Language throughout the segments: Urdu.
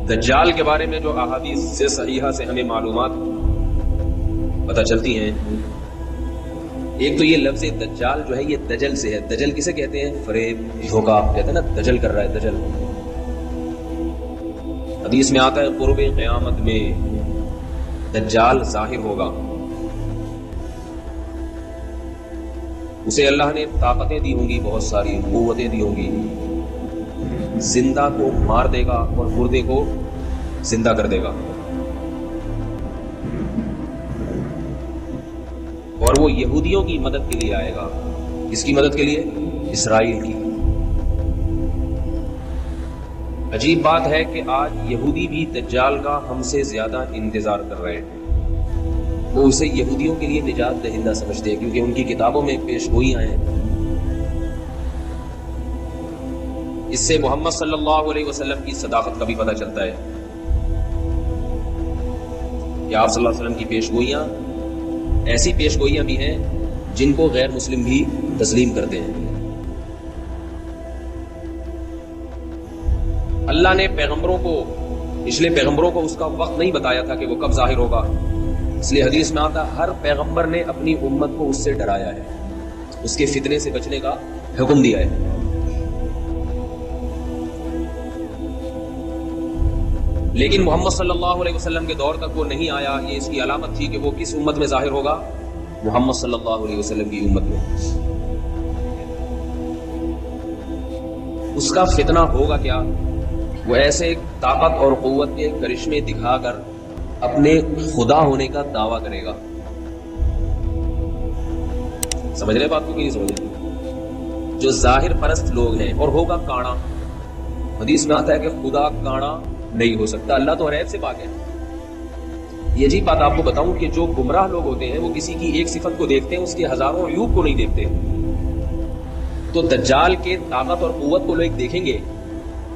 دجال کے بارے میں جو احادیث سے صحیحہ سے ہمیں معلومات پتہ چلتی ہیں، ایک تو یہ لفظ دجال جو ہے یہ دجل سے ہے۔ دجل کسے کہتے ہیں؟ فریب، دھوکہ کہتے ہیں نا، دجل کر رہا ہے، دجل۔ حدیث میں آتا ہے قرب قیامت میں دجال ظاہر ہوگا، اسے اللہ نے طاقتیں دی ہوں گی، بہت ساری قوتیں دی ہوں گی، زندہ کو مار دے گا اور مردے کو زندہ کر دے گا، اور وہ یہودیوں کی مدد کے لیے آئے گا۔ کس کی مدد کے لیے؟ اسرائیل کی۔ عجیب بات ہے کہ آج یہودی بھی دجال کا ہم سے زیادہ انتظار کر رہے ہیں۔ وہ اسے یہودیوں کے لیے نجات دہندہ سمجھتے ہیں، کیونکہ ان کی کتابوں میں پیش گوئیاں ہیں۔ اس سے محمد صلی اللہ علیہ وسلم کی صداقت کا بھی پتہ چلتا ہے کہ آپ صلی اللہ علیہ وسلم کی پیش گوئیاں ایسی پیش گوئیاں بھی ہیں جن کو غیر مسلم بھی تسلیم کرتے ہیں۔ اللہ نے پیغمبروں کو، پچھلے پیغمبروں کو اس کا وقت نہیں بتایا تھا کہ وہ کب ظاہر ہوگا، اس لیے حدیث میں آتا ہر پیغمبر نے اپنی امت کو اس سے ڈرایا ہے، اس کے فتنے سے بچنے کا حکم دیا ہے۔ لیکن محمد صلی اللہ علیہ وسلم کے دور تک وہ نہیں آیا، یہ اس کی علامت تھی کہ وہ کس امت میں ظاہر ہوگا؟ محمد صلی اللہ علیہ وسلم کی امت میں۔ اس کا فتنہ ہوگا کیا؟ وہ ایسے طاقت اور قوت کے کرشمے دکھا کر اپنے خدا ہونے کا دعویٰ کرے گا۔ سمجھ رہے بات کو کہ نہیں سمجھ رہے؟ جو ظاہر پرست لوگ ہیں، اور ہوگا کانا۔ حدیث میں آتا ہے کہ خدا کانا نہیں ہو سکتا، اللہ تو عیب سے پاک ہے۔ یہ عجیب بات آپ کو بتاؤں کہ جو گمراہ لوگ ہوتے ہیں وہ کسی کی ایک صفت کو دیکھتے ہیں، اس کے ہزاروں عیوب کو نہیں دیکھتے۔ تو دجال کے طاقت اور قوت کو لوگ دیکھیں گے،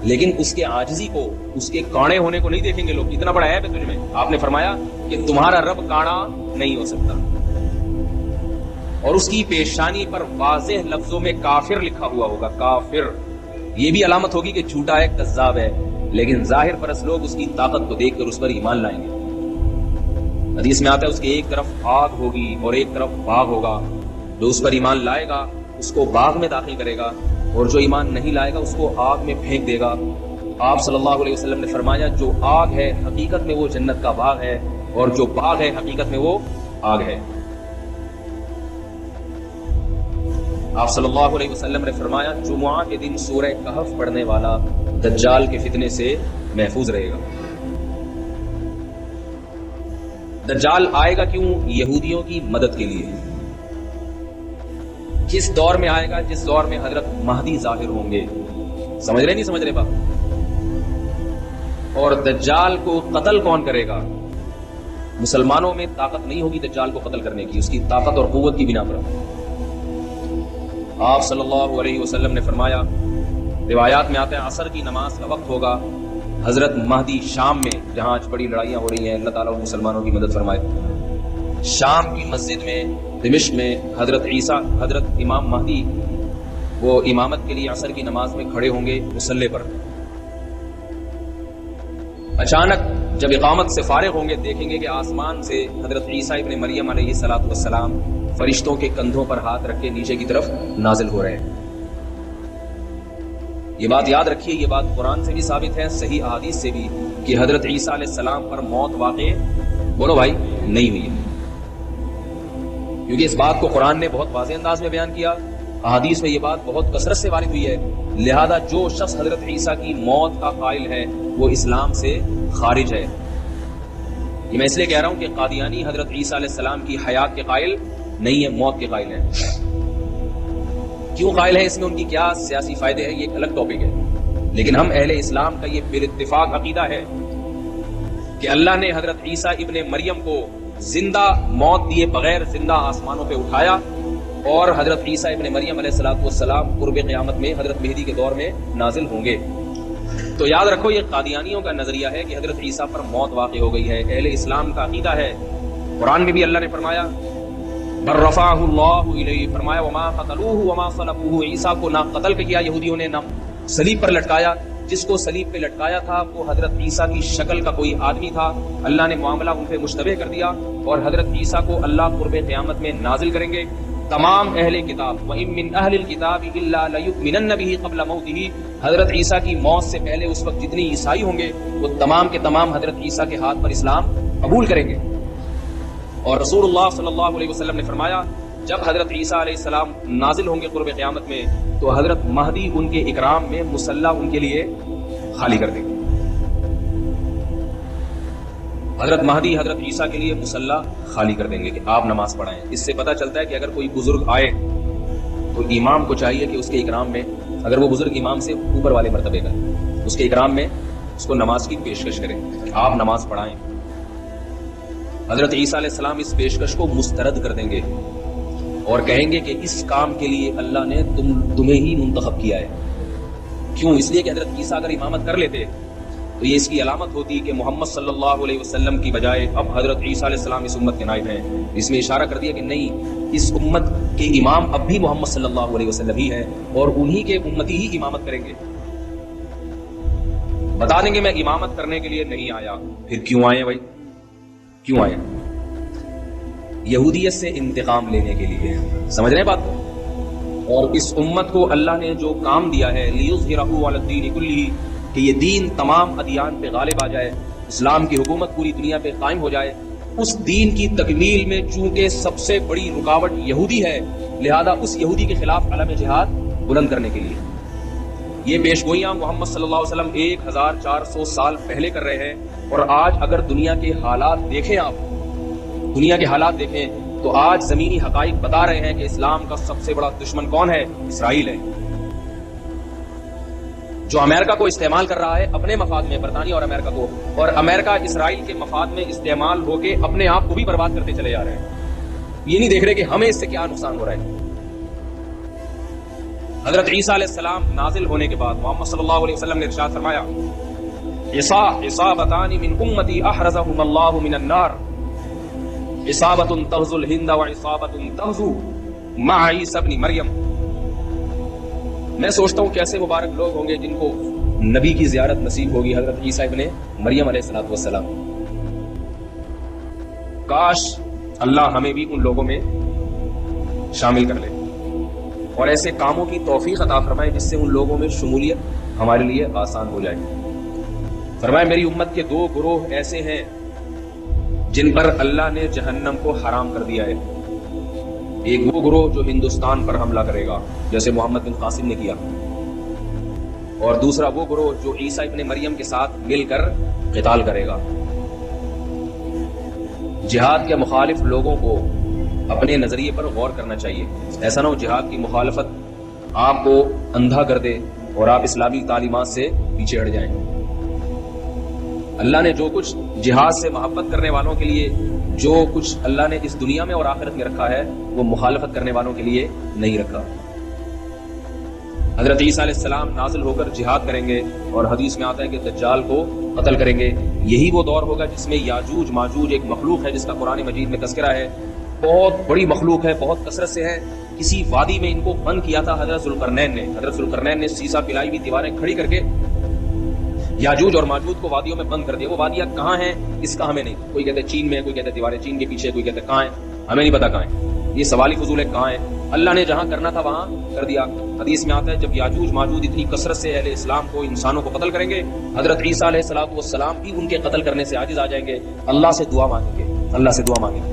لیکن اس کے عاجزی کو، اس کے کاڑے ہونے کو نہیں دیکھیں گے لوگ۔ اتنا بڑا عیب ہے تجھ میں۔ آپ نے فرمایا کہ تمہارا رب کاڑا نہیں ہو سکتا، اور اس کی پیشانی پر واضح لفظوں میں کافر لکھا ہوا ہوگا، کافر۔ یہ بھی علامت ہوگی کہ جھوٹا ہے، کذاب ہے، لیکن ظاہر پرست لوگ اس کی طاقت کو دیکھ کر اس پر ایمان لائیں گے۔ حدیث میں آتا ہے اس کے ایک طرف آگ ہوگی اور ایک طرف باغ ہوگا، جو اس پر ایمان لائے گا اس کو باغ میں داخل کرے گا، اور جو ایمان نہیں لائے گا اس کو آگ میں پھینک دے گا۔ آپ صلی اللہ علیہ وسلم نے فرمایا جو آگ ہے حقیقت میں وہ جنت کا باغ ہے، اور جو باغ ہے حقیقت میں وہ آگ ہے۔ آپ صلی اللہ علیہ وسلم نے فرمایا جمعہ کے دن سورہ کہف پڑھنے والا دجال کے فتنے سے محفوظ رہے گا۔ دجال آئے گا کیوں؟ یہودیوں کی مدد کے لیے۔ کس دور میں آئے گا؟ جس دور میں حضرت مہدی ظاہر ہوں گے۔ سمجھ رہے نہیں سمجھ رہے بات؟ اور دجال کو قتل کون کرے گا؟ مسلمانوں میں طاقت نہیں ہوگی دجال کو قتل کرنے کی، اس کی طاقت اور قوت کی بنا پر۔ آپ صلی اللہ علیہ وسلم نے فرمایا، روایات میں آتا ہے عصر کی نماز کا وقت ہوگا، حضرت مہدی شام میں، جہاں آج بڑی لڑائیاں ہو رہی ہیں، اللہ تعالیٰ مسلمانوں کی مدد فرمائے، شام کی مسجد میں دمشق میں حضرت عیسیٰ، حضرت امام مہدی، وہ امامت کے لیے عصر کی نماز میں کھڑے ہوں گے مصلی پر۔ اچانک جب اقامت سے فارغ ہوں گے دیکھیں گے کہ آسمان سے حضرت عیسیٰ ابن مریم علیہ الصلوۃ والسلام فرشتوں کے کندھوں پر ہاتھ رکھ کے نیچے کی طرف نازل ہو رہے ہیں۔ یہ بات یاد رکھیے، یہ بات قرآن سے بھی ثابت ہے، صحیح احادیث سے بھی، کہ حضرت عیسیٰ علیہ السلام پر موت واقع، بولو بھائی، نہیں ہوئی ہے، کیونکہ اس بات کو قرآن نے بہت واضح انداز میں بیان کیا، احادیث میں یہ بات بہت کثرت سے وارد ہوئی ہے۔ لہذا جو شخص حضرت عیسیٰ کی موت کا قائل ہے وہ اسلام سے خارج ہے۔ یہ میں اس لیے کہہ رہا ہوں کہ قادیانی حضرت عیسیٰ علیہ السلام کی حیات کے قائل نہیں ہے، موت کے قائل ہے۔ کیوں قائل ہے، اس میں ان کی کیا سیاسی فائدے ہیں، یہ ایک الگ ٹاپک ہے، لیکن ہم اہل اسلام کا یہ بالاتفاق عقیدہ ہے کہ اللہ نے حضرت عیسیٰ ابن مریم کو زندہ موت دیے بغیر زندہ آسمانوں پہ اٹھایا، اور حضرت عیسیٰ ابن مریم علیہ الصلوۃ والسلام قرب قیامت میں حضرت مہدی کے دور میں نازل ہوں گے۔ تو یاد رکھو یہ قادیانیوں کا نظریہ ہے کہ حضرت عیسیٰ پر موت واقع ہو گئی ہے، اہل اسلام کا عقیدہ ہے۔ قرآن میں بھی اللہ نے فرمایا بل رفعہ اللہ الیہ، فرمایا وما قتلوہ وما صلبوہ، عیسیٰ کو نہ قتل کیا یہودیوں نے، نہ صلیب پر لٹکایا، جس کو صلیب پہ لٹکایا تھا وہ حضرت عیسیٰ کی شکل کا کوئی آدمی تھا. اللہ نے معاملہ ان پہ مشتبہ کر دیا اور حضرت عیسیٰ کو اللہ قرب قیامت میں نازل کریں گے. تمام اہل کتاب وَإِن مِّنْ أَهْلِ الْكِتَابِ إِلَّا لَيُؤْمِنَنَّ بِهِ قَبْلَ مَوْتِهِ، حضرت عیسیٰ کی موت سے پہلے اس وقت جتنی عیسائی ہوں گے وہ تمام کے تمام حضرت عیسیٰ کے ہاتھ پر اسلام قبول کریں گے. اور رسول اللہ صلی اللہ علیہ وسلم نے فرمایا جب حضرت عیسیٰ علیہ السلام نازل ہوں گے قرب قیامت میں تو حضرت مہدی ان کے اکرام میں مصلی ان کے لیے خالی کر دیں گے. حضرت مہدی حضرت عیسیٰ کے لیے مصلی خالی کر دیں گے کہ آپ نماز پڑھائیں. اس سے پتہ چلتا ہے کہ اگر کوئی بزرگ آئے تو امام کو چاہیے کہ اس کے اکرام میں، اگر وہ بزرگ امام سے اوپر والے مرتبے کا، اس کے اکرام میں اس کو نماز کی پیشکش کریں کہ آپ نماز پڑھائیں. حضرت عیسیٰ علیہ السلام اس پیشکش کو مسترد کر دیں گے اور کہیں گے کہ اس کام کے لیے اللہ نے تمہیں ہی منتخب کیا ہے. کیوں؟ اس لیے کہ حضرت عیسیٰ اگر امامت کر لیتے تو یہ اس کی علامت ہوتی کہ محمد صلی اللہ علیہ وسلم کی بجائے اب حضرت عیسیٰ علیہ السلام اس امت کے نائب ہیں. اس میں اشارہ کر دیا کہ نہیں، اس امت کے امام اب بھی محمد صلی اللہ علیہ وسلم ہی ہیں اور انہی کے امتی ہی امامت کریں گے. بتا دیں گے میں امامت کرنے کے لیے نہیں آیا. پھر کیوں آئے بھائی؟ کیوں آئے؟ یہودیت سے انتقام لینے کے لیے. سمجھ رہے ہیں بات کو؟ اور اس امت کو اللہ نے جو کام دیا ہے لِيُظْهِرَهُ عَلَى الدِّينِ كُلِّهِ، کہ یہ دین تمام ادیان پہ غالب آ جائے، اسلام کی حکومت پوری دنیا پہ قائم ہو جائے. اس دین کی تکمیل میں چونکہ سب سے بڑی رکاوٹ یہودی ہے، لہذا اس یہودی کے خلاف علم جہاد بلند کرنے کے لیے یہ پیشگوئیاں محمد صلی اللہ علیہ وسلم 1400 سال پہلے کر رہے ہیں. اور آج اگر دنیا کے حالات دیکھیں، آپ دنیا کے حالات دیکھیں تو آج زمینی حقائق بتا رہے ہیں کہ اسلام کا سب سے بڑا دشمن کون ہے؟ اسرائیل ہے، جو امریکہ کو استعمال کر رہا ہے اپنے مفاد میں، برطانیہ اور امریکہ کو، اور امریکہ اسرائیل کے مفاد میں استعمال ہو کے اپنے آپ کو بھی برباد کرتے چلے جا رہے ہیں. یہ نہیں دیکھ رہے کہ ہمیں اس سے کیا نقصان ہو رہا ہے. حضرت عیسیٰ علیہ السلام نازل ہونے کے بعد محمد صلی اللہ علیہ وسلم نے ارشاد فرمایا عصابتان من امتی احرزهم اللہ من النار، عصابت تغزو الہند وعصابت تغزو مع عیسی ابن مریم. میں سوچتا ہوں کیسے مبارک لوگ ہوں گے جن کو نبی کی زیارت نصیب ہوگی، حضرت عیسیٰ ابن مریم علیہ السلام. کاش اللہ ہمیں بھی ان لوگوں میں شامل کر لے اور ایسے کاموں کی توفیق عطا فرمائے جس سے ان لوگوں میں شمولیت ہمارے لیے آسان ہو جائے. فرمائے میری امت کے 2 گروہ ایسے ہیں جن پر اللہ نے جہنم کو حرام کر دیا ہے. ایک وہ گروہ جو ہندوستان پر حملہ کرے گا جیسے محمد بن قاسم نے کیا، اور دوسرا وہ گروہ جو عیسیٰ ابن مریم کے ساتھ مل کر قتال کرے گا. جہاد کے مخالف لوگوں کو اپنے نظریے پر غور کرنا چاہیے. ایسا نہ ہو جہاد کی مخالفت آپ کو اندھا کر دے اور آپ اسلامی تعلیمات سے پیچھے ہٹ جائیں. اللہ نے جو کچھ جہاد سے محبت کرنے والوں کے لیے، جو کچھ اللہ نے اس دنیا میں اور آخرت میں رکھا ہے، وہ مخالفت کرنے والوں کے لیے نہیں رکھا. حضرت عیسیٰ علیہ السلام نازل ہو کر جہاد کریں گے اور حدیث میں آتا ہے کہ دجال کو قتل کریں گے. یہی وہ دور ہوگا جس میں یاجوج ماجوج ایک مخلوق ہے جس کا قرآن مجید میں تذکرہ ہے. بہت بڑی مخلوق ہے، بہت کثرت سے ہے. کسی وادی میں ان کو بند کیا تھا حضرت ذوالقرنین نے سیسا پلائی ہوئی دیواریں کھڑی کر کے یاجوج اور ماجوج کو وادیوں میں بند کر دیا. وہ وادیاں کہاں ہیں اس کا ہمیں نہیں، کوئی کہتے چین میں، کوئی کہتے دیواریں چین کے پیچھے، کوئی کہتے کہاں ہیں، ہمیں نہیں پتا کہاں ہیں. یہ سوالی فضول ہے کہاں ہے. اللہ نے جہاں کرنا تھا وہاں کر دیا. حدیث میں آتا ہے جب یاجوج ماجوج اتنی کثرت سے اہل اسلام کو، انسانوں کو قتل کریں گے، حضرت عیسیٰ علیہ السلام بھی ان کے قتل کرنے سے عاجز آ جائیں گے. اللہ سے دعا مانگیں گے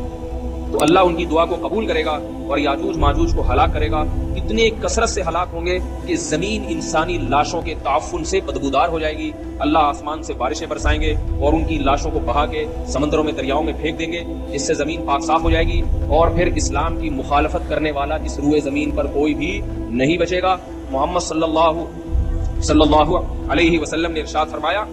تو اللہ ان کی دعا کو قبول کرے گا اور یاجوج ماجوج کو ہلاک کرے گا. اتنے کثرت سے ہلاک ہوں گے کہ زمین انسانی لاشوں کے تعفن سے بدبودار ہو جائے گی. اللہ آسمان سے بارشیں برسائیں گے اور ان کی لاشوں کو بہا کے سمندروں میں، دریاؤں میں پھینک دیں گے، جس سے زمین پاک صاف ہو جائے گی اور پھر اسلام کی مخالفت کرنے والا اس روئے زمین پر کوئی بھی نہیں بچے گا. محمد صلی اللہ علیہ وسلم نے ارشاد فرمایا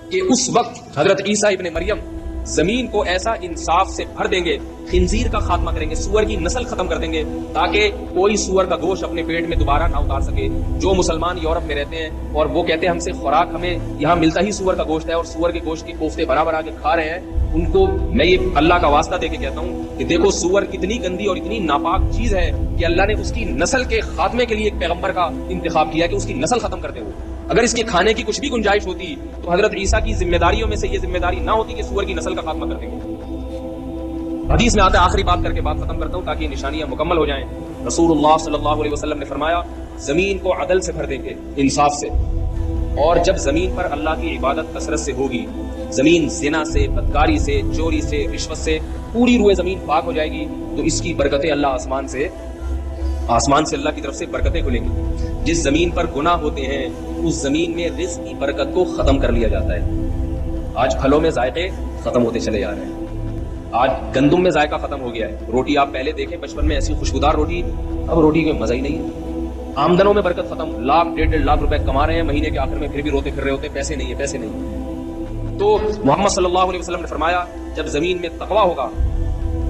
کہ اس وقت حضرت عیسیٰ ابن مریم زمین کو ایسا انصاف سے بھر دیں گے، خنزیر کا خاتمہ کریں گے، سور کی نسل ختم کر دیں گے تاکہ کوئی سور کا گوشت اپنے پیٹ میں دوبارہ نہ اتار سکے. جو مسلمان یورپ میں رہتے ہیں اور وہ کہتے ہیں ہم سے خوراک ہمیں یہاں ملتا ہی سور کا گوشت ہے اور سور کے گوشت کی کوفتے بنا کے کھا رہے ہیں، ان کو میں یہ اللہ کا واسطہ دے کے کہتا ہوں کہ دیکھو سور کتنی گندی اور اتنی ناپاک چیز ہے کہ اللہ نے اس کی نسل کے خاتمے کے لیے ایک پیغمبر کا انتخاب کیا کہ اس کی نسل ختم کرتے ہوئے اگر اس کے کھانے کی کچھ بھی گنجائش ہوتی تو حضرت عیسیٰ کی ذمہ داریوں میں سے یہ ذمہ داری نہ ہوتی کہ سور کی نسل کا خاتمہ کر دیں گے. حدیث میں آتا ہے, آخری بات کر کے بات ختم کرتا ہوں تاکہ نشانیاں مکمل ہو جائیں. رسول اللہ صلی اللہ علیہ وسلم نے فرمایا زمین کو عدل سے بھر دیں گے, انصاف سے, اور جب زمین پر اللہ کی عبادت کثرت سے ہوگی, زمین زنا سے, بدکاری سے, چوری سے, رشوت سے پوری روئے زمین پاک ہو جائے گی تو اس کی برکتیں اللہ آسمان سے اللہ کی طرف سے برکتیں کھلیں گی. جس زمین پر گناہ ہوتے ہیں اس زمین میں رزق کی برکت کو ختم کر لیا جاتا ہے. آج پھلوں میں ذائقے ختم ہوتے چلے جا رہے ہیں, آج گندم میں ذائقہ ختم ہو گیا ہے. روٹی آپ پہلے دیکھیں بچپن میں ایسی خوشبودار روٹی, اب روٹی میں مزہ ہی نہیں ہے. آمدنوں میں برکت ختم, لاکھ 1.5 لاکھ روپے کما رہے ہیں مہینے کے آخر میں, پھر بھی روتے پھر رہے ہوتے ہیں, پیسے نہیں ہے. تو محمد صلی اللہ علیہ وسلم نے فرمایا جب زمین میں تقویٰ ہوگا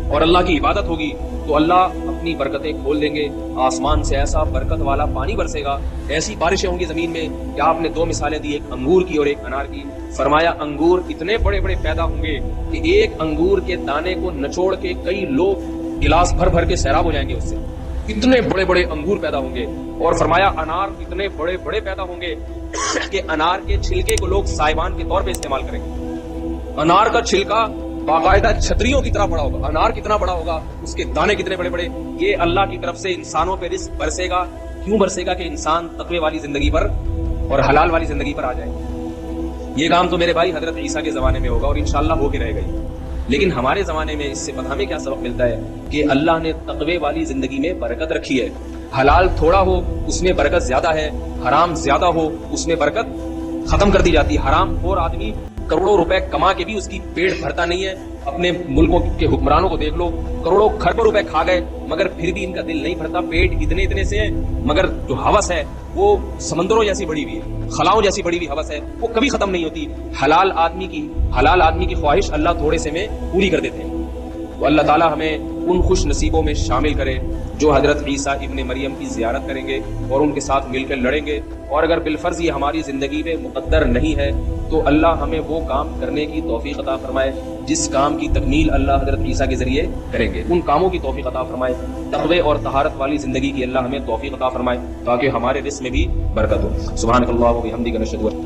اور اللہ کی عبادت ہوگی تو اللہ اپنی برکتیں کھول دیں گے, آسمان سے ایسا برکت والا پانی برسے گا, ایسی بارشیں ہوں گی زمین میں. کیا آپ نے 2 مثالیں دی, ایک انگور کی اور ایک انار کی. فرمایا انگور اتنے بڑے بڑے پیدا ہوں گے کہ ایک انگور کے دانے کو نچوڑ کے کئی لوگ گلاس بھر بھر کے سیراب ہو جائیں گے اس سے, اتنے بڑے بڑے انگور پیدا ہوں گے. اور فرمایا انار اتنے بڑے بڑے پیدا ہوں گے کہ انار کے چھلکے کو لوگ سائبان کے طور پہ استعمال کریں گے. انار کا چھلکا باقاعدہ چھتریوں کی طرح بڑا ہوگا. انار کتنا بڑا ہوگا, اس کے دانے کتنے بڑے بڑے. یہ اللہ کی طرف سے انسانوں پہ رزق برسے گا. کیوں برسے گا؟ کہ انسان تقوی والی زندگی پر اور حلال والی زندگی پر آ جائے. یہ کام تو میرے بھائی حضرت عیسیٰ کے زمانے میں ہوگا اور انشاءاللہ ہو کے رہے گا. لیکن ہمارے زمانے میں اس سے پتہ ہمیں کیا سبق ملتا ہے کہ اللہ نے تقوی والی زندگی میں برکت رکھی ہے. حلال تھوڑا ہو اس میں برکت زیادہ ہے, حرام زیادہ ہو اس میں برکت ختم کر دی جاتی. حرام خور آدمی کروڑوں روپے کما کے بھی اس کی پیٹ بھرتا نہیں ہے. اپنے ملکوں کے حکمرانوں کو دیکھ لو, کروڑوں کھربوں روپے کھا گئے مگر پھر بھی ان کا دل نہیں بھرتا. پیٹ اتنے سے ہیں مگر جو ہوس ہے وہ سمندروں جیسی بڑی ہوئی ہے, خلاؤں جیسی بڑی ہوئی ہوس ہے, وہ کبھی ختم نہیں ہوتی. حلال آدمی کی خواہش اللہ تھوڑے سے میں پوری کر دیتے ہیں. تو اللہ تعالی ہمیں ان خوش نصیبوں میں شامل کرے جو حضرت عیسیٰ ابن مریم کی زیارت کریں گے اور ان کے ساتھ مل کر لڑیں گے. اور اگر بالفرض یہ ہماری زندگی میں مقدر نہیں ہے تو اللہ ہمیں وہ کام کرنے کی توفیق عطا فرمائے جس کام کی تکمیل اللہ حضرت عیسیٰ کے ذریعے کریں گے. ان کاموں کی توفیق عطا فرمائے. تقوی اور طہارت والی زندگی کی اللہ ہمیں توفیق عطا فرمائے تاکہ ہمارے رزق میں بھی برکت ہو. سبحانک اللہم و بحمدک نشہد